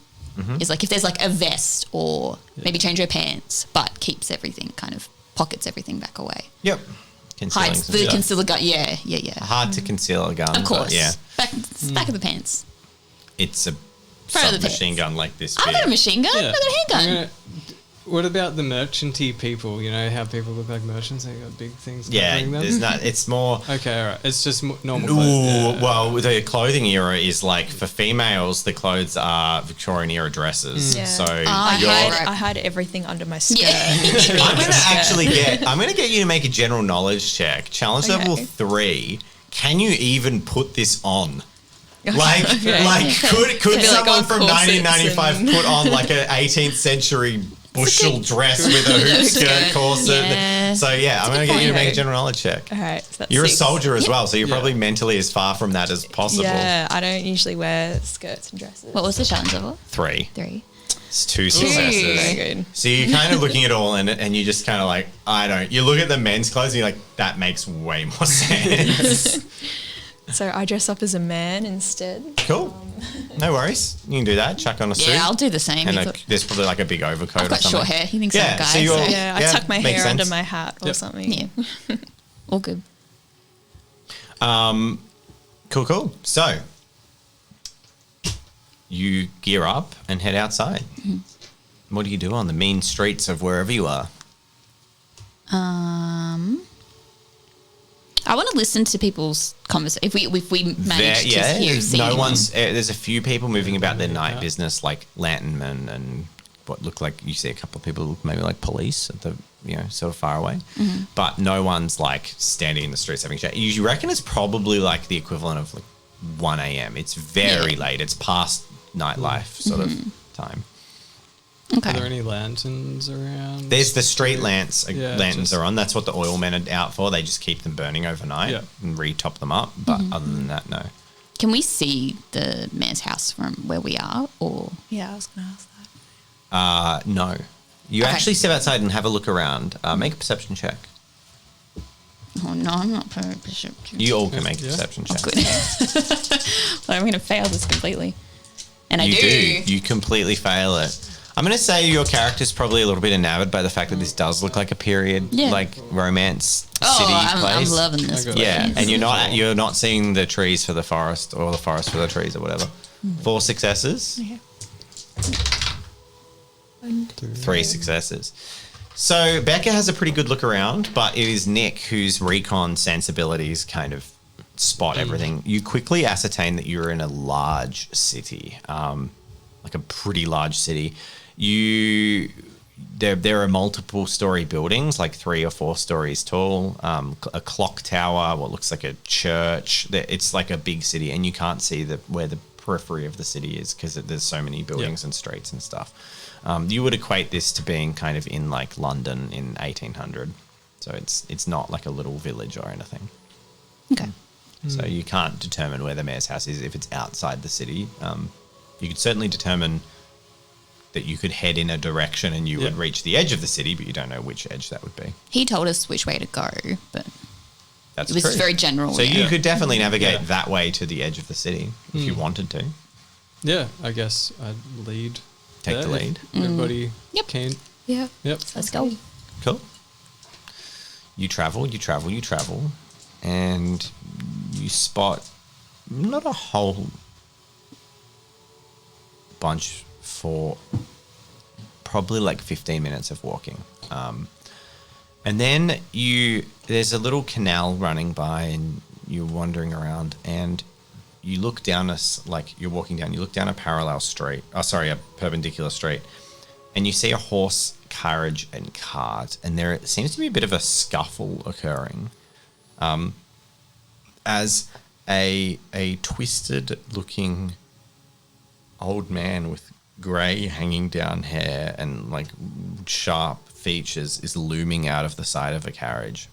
is like if there's like a vest or maybe change her pants, but keeps everything, kind of pockets everything back away. Yep. Hides the concealer gun. Yeah. Hard to conceal a gun. Of course. Yeah. Back of the pants. It's a Front of the submachine gun like this. I've got a machine gun. Yeah. I've got a handgun. What about the merchanty people? You know how people look like merchants? They got big things covering them? There's not. It's more. Okay, all right. It's just normal Ooh, clothes. well, the clothing era is like for females, the clothes are Victorian era dresses. Yeah. So I hide everything under my skirt. I'm gonna get you to make a general knowledge check. Challenge level 3. Can you even put this on? Could someone from 1995 put on like an 18th century bushel dress with a hoop skirt corset? Yeah. So I'm going to get you to make a general knowledge check. All right, so that's You're 6. a soldier as well, so you're probably mentally as far from that as possible. Yeah, I don't usually wear skirts and dresses. What was the challenge level? 3. 3. It's 2 successes. Very good. So you're kind of looking at all and you just kind of like, you look at the men's clothes and you're like, that makes way more sense. So I dress up as a man instead. Cool. No worries. You can do that. Chuck on a suit. Yeah, I'll do the same. And there's probably like a big overcoat I've got or something. short hair. He thinks I'm a guy. I tuck my hair under my hat or something. Yeah. All good. Cool. So you gear up and head outside. What do you do on the mean streets of wherever you are? I want to listen to people's conversation. If we manage to see there's a few people moving about their night business, like lanternmen and what look like, you see a couple of people maybe like police at the sort of far away, but no one's like standing in the streets having a chat. You reckon it's probably like the equivalent of like 1 a.m. It's very late. It's past nightlife sort of time. Okay. Are there any lanterns around? There's the street lanterns just- are on. That's what the oil men are out for. They just keep them burning overnight and re-top them up. But other than that, no. Can we see the mayor's house from where we are, or Yeah, I was going to ask that. No. You Okay. actually step outside and have a look around. Make a perception check. oh no, I'm not very bishop. You all can make a Yeah. perception Oh, check. good. Well, I'm going to fail this completely, and I You do. You completely fail it. I'm going to say your character's probably a little bit enamored by the fact that this does look like a period, like romance city I'm place. loving this. I got place. Yeah, and you're not seeing the trees for the forest or the forest for the trees or whatever. 4 successes. Okay. 3 successes. So Becca has a pretty good look around, but it is Nick whose recon sensibilities kind of spot everything. You quickly ascertain that you're in a large city, like a pretty large city. There are multiple story buildings, like 3 or 4 stories tall, a clock tower, what looks like a church. It's like a big city, and you can't see where the periphery of the city is because there's so many buildings and streets and stuff. You would equate this to being kind of in like London in 1800. So it's not like a little village or anything. Okay. So you can't determine where the mayor's house is if it's outside the city. You could certainly determine that you could head in a direction and you would reach the edge of the city, but you don't know which edge that would be. He told us which way to go, but That's it was true. very general. So yeah. you could definitely navigate that way to the edge of the city if you wanted to. Yeah, I guess I'd lead. Take the there lead. if Everybody Yep. keen. Yeah. Yep. Let's go. Cool. You travel, and you spot not a whole bunch for probably like 15 minutes of walking. And then there's a little canal running by and you're wandering around and you look down you're walking down, you look down a parallel street, a perpendicular street, and you see a horse, carriage, and cart, and there seems to be a bit of a scuffle occurring, as a twisted-looking old man with grey hanging down hair and like sharp features is looming out of the side of a carriage.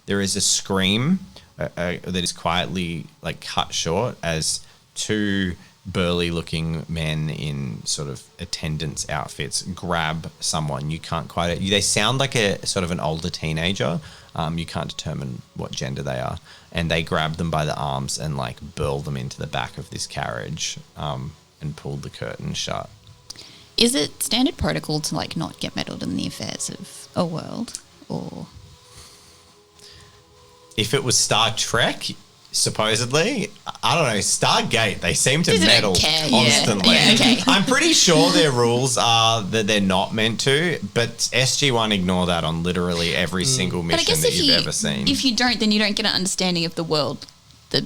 There is a scream that is quietly like cut short as 2 burly-looking men in sort of attendance outfits grab someone. You can't quite. They sound like a sort of an older teenager. You can't determine what gender they are, and they grab them by the arms and like burl them into the back of this carriage, and pulled the curtain shut. Is it standard protocol to like not get meddled in the affairs of a world, or If it was Star Trek, supposedly, I don't know, Stargate, they seem to They don't meddle care, yeah. constantly. Yeah, okay. I'm pretty sure their rules are that they're not meant to, but SG-1 ignore that on literally every single but I mission guess that if you've ever seen. if you don't, then you don't get an understanding of the world,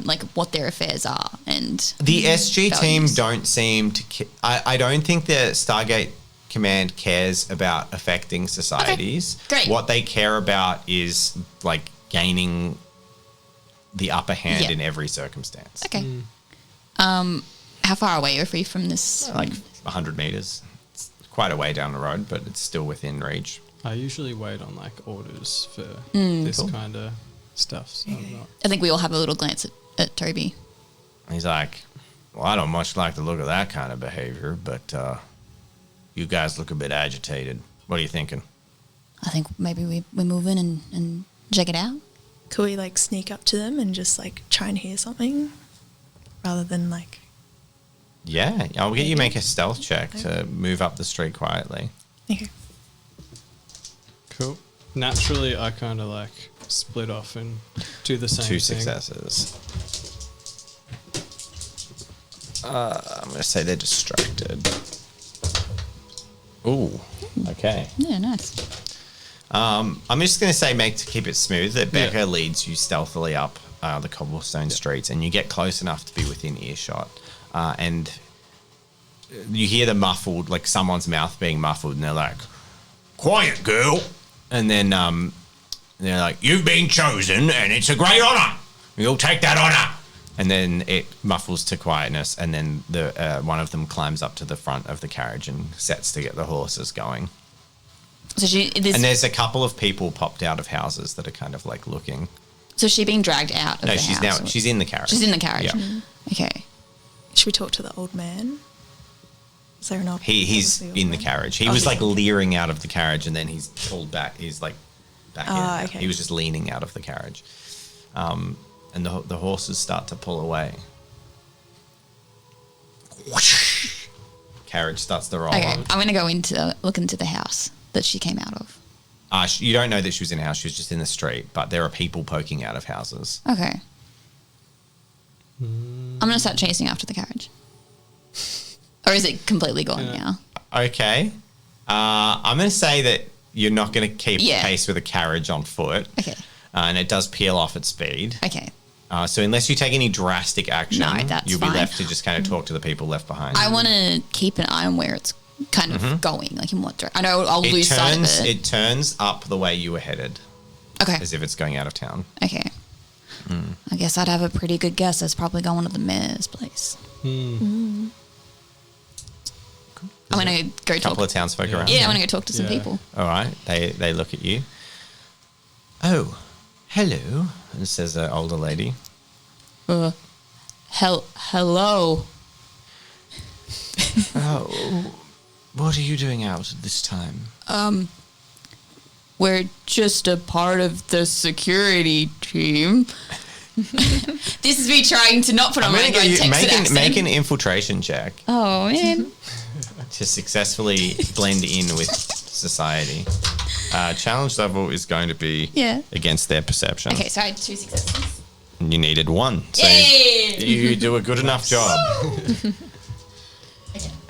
like what their affairs are, and The SG team values. don't seem to... I don't think the Stargate Command cares about affecting societies. great. What they care about is, like, gaining the upper hand Yeah. in every circumstance. Okay. How far away are we from this? Like 100 meters. It's quite a way down the road, but it's still within reach. I usually wait on like orders for this Cool. kind of stuff. So I'm not. I think we all have a little glance at Toby. He's like, well, I don't much like the look of that kind of behavior, but you guys look a bit agitated. What are you thinking? I think maybe we move in and check it out. Could we like sneak up to them and just like try and hear something rather than like... Yeah, I'll get you make a stealth check to move up the street quietly. Okay. Cool. Naturally, I kind of like split off and do the same 2 thing. successes. I'm going to say they're distracted. Ooh, okay. Yeah, nice. I'm just going to say, to keep it smooth, that Becca Yeah. leads you stealthily up the cobblestone streets, and you get close enough to be within earshot. And you hear the muffled, like someone's mouth being muffled, and they're like, "Quiet, girl." And then they're like, "You've been chosen, and it's a great honor. You'll take that honor." And then it muffles to quietness, and then the one of them climbs up to the front of the carriage and sets to get the horses going. So and there's a couple of people popped out of houses that are kind of like looking. So she's being dragged out of the house? She's in the carriage. She's in the carriage. Yeah. Okay. Should we talk to the old man? Is there an He's in the carriage. He was like leering out of the carriage, and then he's pulled back. He's like back in. Okay. He was just leaning out of the carriage. And the horses start to pull away. Whoosh. Carriage starts to roll. Okay, on. I'm going to look into the house that she came out of. You don't know that she was in a house. She was just in the street, but there are people poking out of houses. Okay. I'm going to start chasing after the carriage. Or is it completely gone now? Okay. I'm going to say that you're not going to keep pace with a carriage on foot. Okay. And it does peel off at speed. Okay. So unless you take any drastic action, you'll be left to just kind of talk to the people left behind. I want to keep an eye on where it's kind of going, like in what direction. I know I'll lose sight of it. It turns up the way you were headed. Okay. As if it's going out of town. Okay. I guess I'd have a pretty good guess. It's probably going to the mayor's place. I'm going to go talk. A couple of townsfolk around. Yeah, I'm going to go talk to some people. All right. They look at you. Oh, hello, says an older lady. Hello. Oh, what are you doing out at this time? We're just a part of the security team. This is me trying to not put on my Texan accent. Make an infiltration check Oh, man. to successfully blend in with society. Challenge level is going to be against their perception. Okay, so I had 2 successes. And you needed 1. So Yay! you do a good enough job.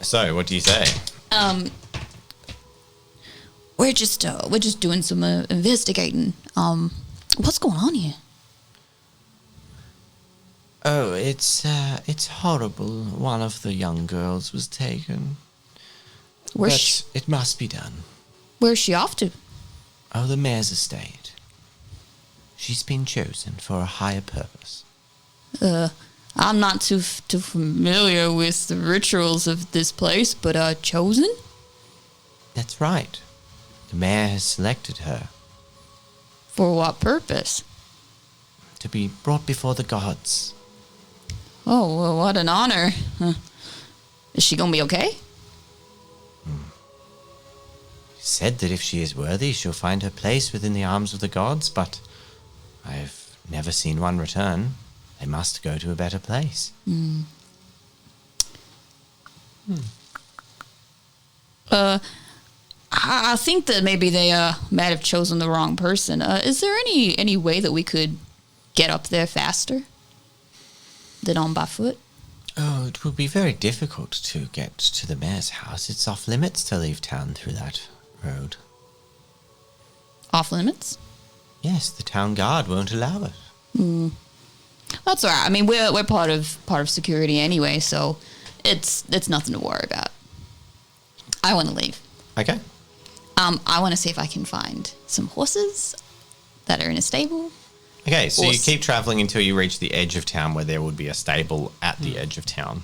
So, what do you say? We're just doing some investigating. What's going on here? Oh, it's horrible. One of the young girls was taken. But it must be done. Where's she off to? Oh, the mayor's estate. She's been chosen for a higher purpose. I'm not too familiar with the rituals of this place, but chosen? That's right. The mayor has selected her. For what purpose? To be brought before the gods. Oh, well, what an honor. Is she gonna be okay? Said that if she is worthy, she'll find her place within the arms of the gods, but I've never seen one return. They must go to a better place. I think that maybe they might have chosen the wrong person. Is there any way that we could get up there faster than on by foot? Oh, it will be very difficult to get to the mayor's house. It's off limits to leave town through that road. Off limits? Yes, the town guard won't allow it. That's all right. I mean, we're part of security anyway, so it's nothing to worry about. I want to leave. Okay. I want to see if I can find some horses that are in a stable. Okay, so you keep traveling until you reach the edge of town where there would be a stable at the edge of town.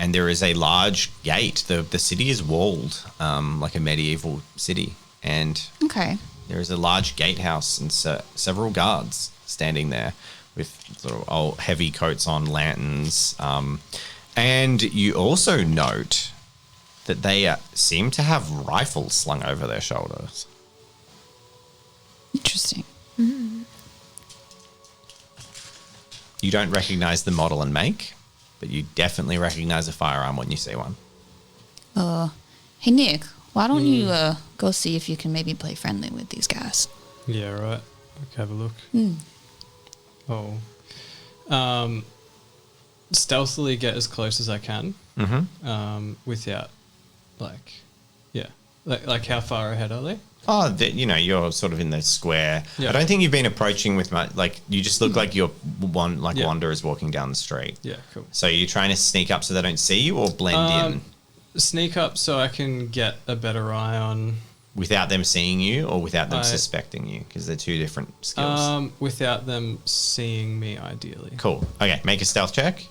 And there is a large gate. The city is walled, like a medieval city. And there is a large gatehouse and several guards standing there with sort of old heavy coats on, lanterns. And you also note that they seem to have rifles slung over their shoulders. Interesting. You don't recognize the model and make, but you definitely recognize a firearm when you see one. Hey, Nick, why don't you go see if you can maybe play friendly with these guys? Yeah, right. Okay, have a look. Stealthily get as close as I can. Without, like how far ahead are they? Oh, you're sort of in the square. Yeah. I don't think you've been approaching with much. Like, you just look like you're wanderers walking down the street. Yeah, cool. So you're trying to sneak up so they don't see you, or blend in? Sneak up so I can get a better eye on without them seeing you or without them suspecting you? Because they're two different skills. Without them seeing me, ideally. Cool. Okay, make a stealth check.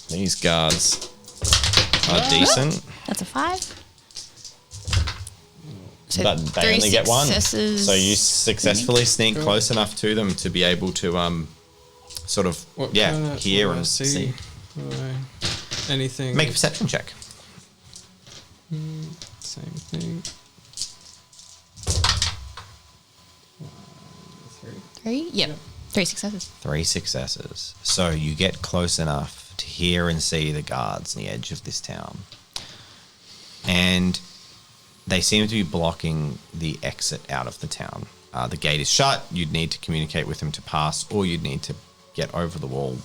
These guards are decent. That's a 5. So But they 3 only get one. successes. So you successfully sneak close enough to them to be able to sort of hear and see. Anything. Make a perception check. Same thing. 3? Yep. 3 successes. 3 successes. So you get close enough to hear and see the guards on the edge of this town. And they seem to be blocking the exit out of the town. The gate is shut. You'd need to communicate with them to pass, or you'd need to get over the wall,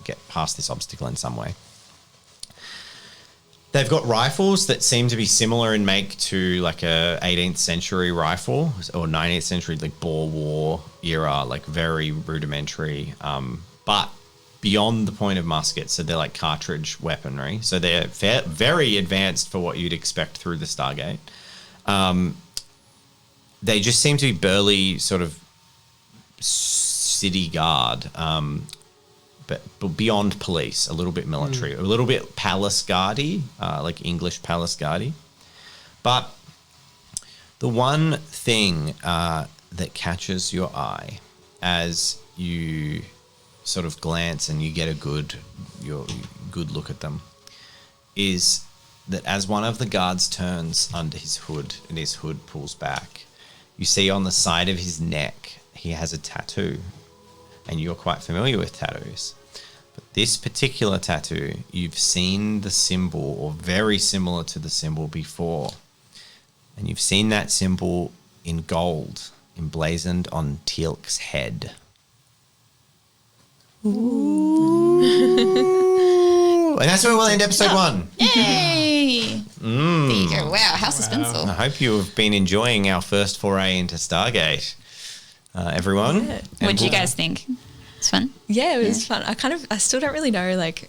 get past this obstacle in some way. They've got rifles that seem to be similar in make to like a 18th century rifle or 19th century like Boer War era, like very rudimentary, but beyond the point of muskets. So they're like cartridge weaponry. So they're very advanced for what you'd expect through the Stargate. They just seem to be burly sort of city guard, but beyond police, a little bit military, a little bit palace guardy, like English palace guardy. But the one thing that catches your eye as you sort of glance and you get a good look at them is that as one of the guards turns under his hood and his hood pulls back, you see on the side of his neck he has a tattoo. And you're quite familiar with tattoos. But this particular tattoo, you've seen the symbol or very similar to the symbol before. And you've seen that symbol in gold, emblazoned on Teal'c's head. Ooh. And that's where we'll end episode 1. Yay! There you go. Wow, how suspenseful. I hope you have been enjoying our first foray into Stargate. Everyone. Yeah. What did you guys think? It's fun. Yeah, it was fun. I still don't really know like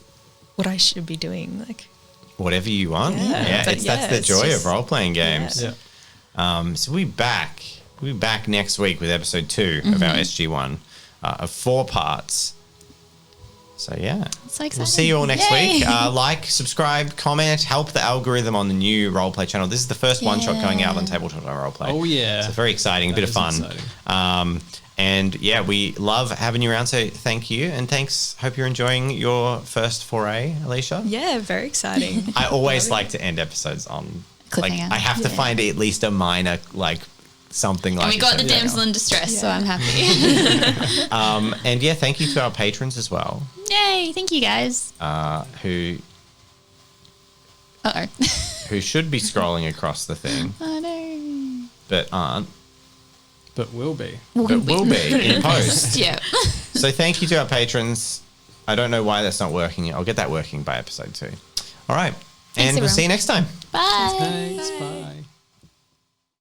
what I should be doing. Like whatever you want. Yeah, but that's the joy just, of role-playing games. Yeah. So we'll be back next week with episode 2 of our SG1 of 4 parts. So yeah, So exciting. we'll see you all next Yay. week. Like, subscribe, comment, help the algorithm on the new Roleplay channel. This is the first one-shot going out on Tabletop Roleplay. Oh, yeah. So it's very exciting, a bit of fun. Exciting. And yeah, we love having you around. So thank you, and thanks. Hope you're enjoying your first foray, Alicia. yeah, very exciting. I always like to end episodes on like Cliffhanger. I have to find at least a minor like something like. And we got the a- damsel in distress, so Yeah. I'm happy. And yeah, thank you to our patrons as well, Yay! Thank you guys. who Uh-oh. who should be scrolling across the thing Oh, no. but aren't, But will be. but will be in post. Yeah. So thank you to our patrons. I don't know why that's not working. I'll get that working by episode 2. All right, and we'll everyone. see you next time. Bye. Thanks. Bye.